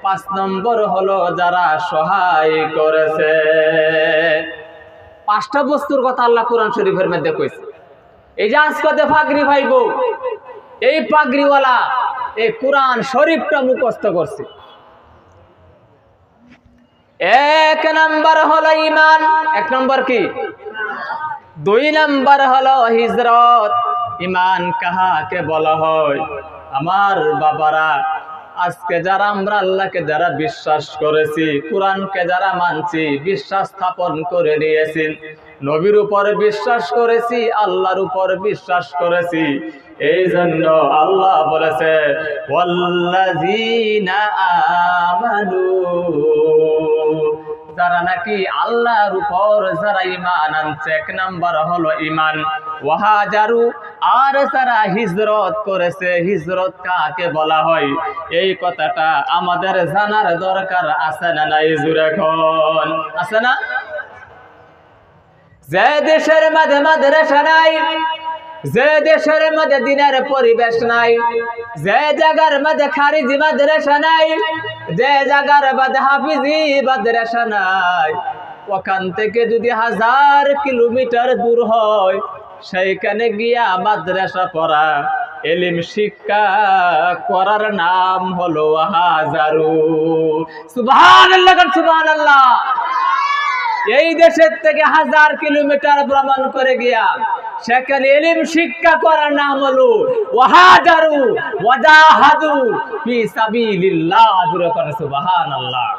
5 নম্বর হলো যারা সহায় করেছে। 5টা বস্তুর কথা আল্লাহ কোরআন শরীফের মধ্যে কইছে। এই যে আজকে পাগড়ি ভাইবো, এই পাগড়িওয়ালা এই কোরআন শরীফটা মুখস্থ করছে। 1 নাম্বার হলো ঈমান। 1 নাম্বার কি? 2 নাম্বার হলো হিজরত। ঈমান কাহাকে বলা হয়? আমার বাবারা, আজকে যারা আমরা আল্লাহকে যারা বিশ্বাস করেছি, কোরআনকে যারা মানছি, বিশ্বাস স্থাপন করে নিয়েছি, নবীর উপর বিশ্বাস করেছি, আল্লাহর উপর বিশ্বাস করেছি, এই জন্য আল্লাহ বলেছে ওয়াল্লাযীনা আমানু, যারা নাকি আল্লাহর উপর যারা ঈমান আনছে, 1 নাম্বার হলো ঈমান। ওয়াহাজারু, আর যারা হিজরত করেছে, হিজরত কাকে বলা হয়? এই কথাটা আমাদের জানার দরকার আছে না নাই? জোরে কোন আছে না? যে দেশের মধ্যে মাদ্রাসা নাই, যে দেশের মধ্যে দিনের পরিবেশ নাই, যে জায়গার মধ্যে খারিজি মাদ্রাসা নাই, যে জায়গার মধ্যে হাফিজি মাদ্রাসা নাই, ওখান থেকে যদি 1000 কিলোমিটার দূর হয়, সেইখানে গিয়া মাদ্রাসা পড়া, এলিম শিক্ষা করার নাম হলো হাজারু। সুবহানাল্লাহ, সুবহানাল্লাহ। এই দেশের থেকে 1000 কিলোমিটার ভ্রমণ করে গিয়া সেখানে ইলম শিক্ষা করার নাম হলো ওয়াহাজারু ওয়াজাহাদু ফি সাবিলিল্লাহ। সুবহানাল্লাহ।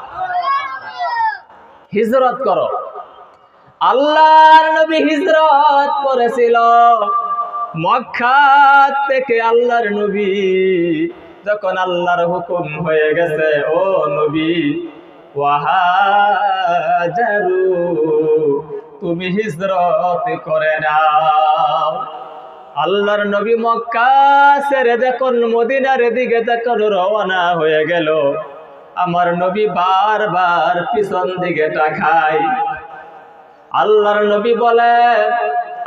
হিজরত করো। আল্লাহর নবী হিজরত করেছিল মক্কা থেকে। আল্লাহর নবী যখন আল্লাহর হুকুম হয়ে গেছে, ও নবী ওয়াহাজারু, তুমি হিজরত করে নাও। আল্লাহর নবী মক্কা ছেড়ে যখন মদিনার দিকে যখন রওনা হয়ে গেল, আমার নবী বারবার পিছন দিকে তাকায়। আল্লাহর নবী বলে,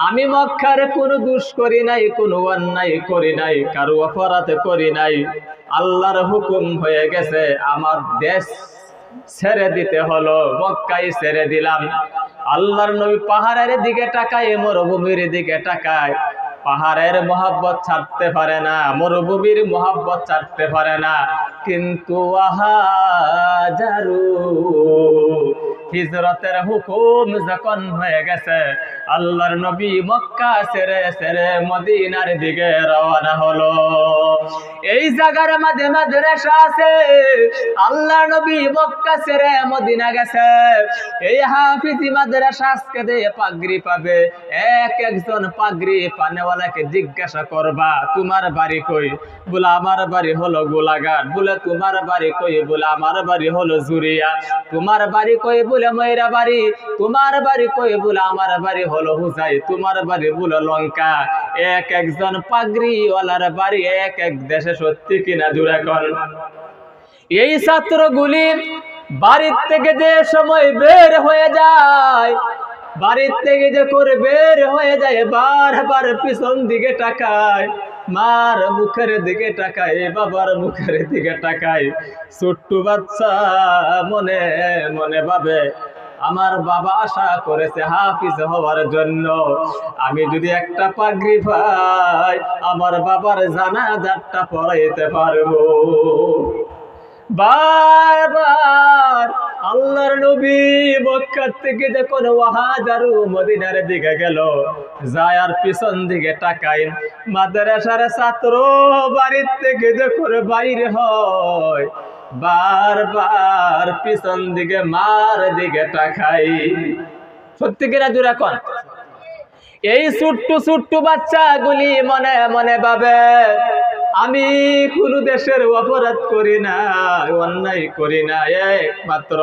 আমি মক্কার কোনো দোষ করি নাই, কোনো অন্যায় করি নাই, কারো অপরাধ করি নাই। আল্লাহর হুকুম হয়ে গেছে, আমার দেশ ছেড়ে দিতে হলো, মক্কায় ছেড়ে দিলাম। আল্লাহর নবী পাহাড়ের দিকে তাকায়, মরুভূমির দিকে তাকায়। পাহাড়ের মহব্বত ছাড়তে পারে না, মরুভূমির মহব্বত ছাড়তে পারে না, কিন্তু ওয়াহাজারু, হিজরতের হুকুম যখন হয়ে গেছে, আল্লাহর নবী মক্কা ছেড়ে ছেড়ে মদিনার দিকে রওনা হলো। এই জায়গার মধ্যে মাদ্রাসা আছে, আল্লাহর নবী মক্কা ছেড়ে মদিনা গেছে। এই হাফিজি মাদ্রাসা আজকে দিয়ে পাগড়ি পাবে। একজন পাগড়ি পানেওয়ালাকে জিজ্ঞাসা করবা, তোমার বাড়ি কই? বলে আমার বাড়ি হলো গোলাঘাট। বলে তোমার বাড়ি কই? বলে আমার বাড়ি হলো জুরিয়া। তোমার বাড়ি কই? বলে ময়রা বাড়ি। তোমার বাড়ি কই? বলে আমার বাড়ি হলো হুজাই। তোমার বাড়ি বলে লঙ্কা। একজন পাগড়িওয়ালার বাড়ি এক এক দেশে, সত্যি কিনা জুড়ে কর। এই ছাত্রগুলি বাড়ির থেকে যে সময় বের হয়ে যায়, বাড়ির থেকে যে করে বের হয়ে যায়, বারবার পিছন দিকে তাকায়, মার মুখের দিকে তাকায়, বাবার মুখের দিকে তাকায়। ছোট্ট বাচ্চা মনে মনে ভাবে, আমার বাবা আশা করেছে হাফিজ হওয়ার জন্য, আমি যদি একটা পাগড়ি পাই, আমার বাবার জানাজাটা পড়াইতে পারবো। বারবার আল্লাহর নবী মক্কা থেকে যখন ওয়াহাজারু মদিনার দিকে গেল, যায় আর পিছন দিকে তাকায়। মাদ্রাসার ছাত্র বাড়ির থেকে যখন বাইরে হয়, বারবার পিছন দিকে মার দিকে তাকায়। সত্যি কিনা জোরে কোন? এই ছোট্ট ছোট্ট বাচ্চাগুলি মনে মনে ভাবে, আমি কোন দেশের অপরাধ করি না, অন্যায় করি না, একমাত্র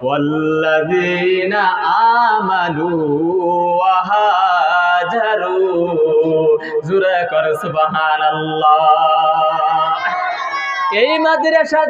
ওয়াল্লাযীনা আমানু ওয়াহাজারু। জোরে কর সুবহানাল্লাহ। এই মাদ্রাসা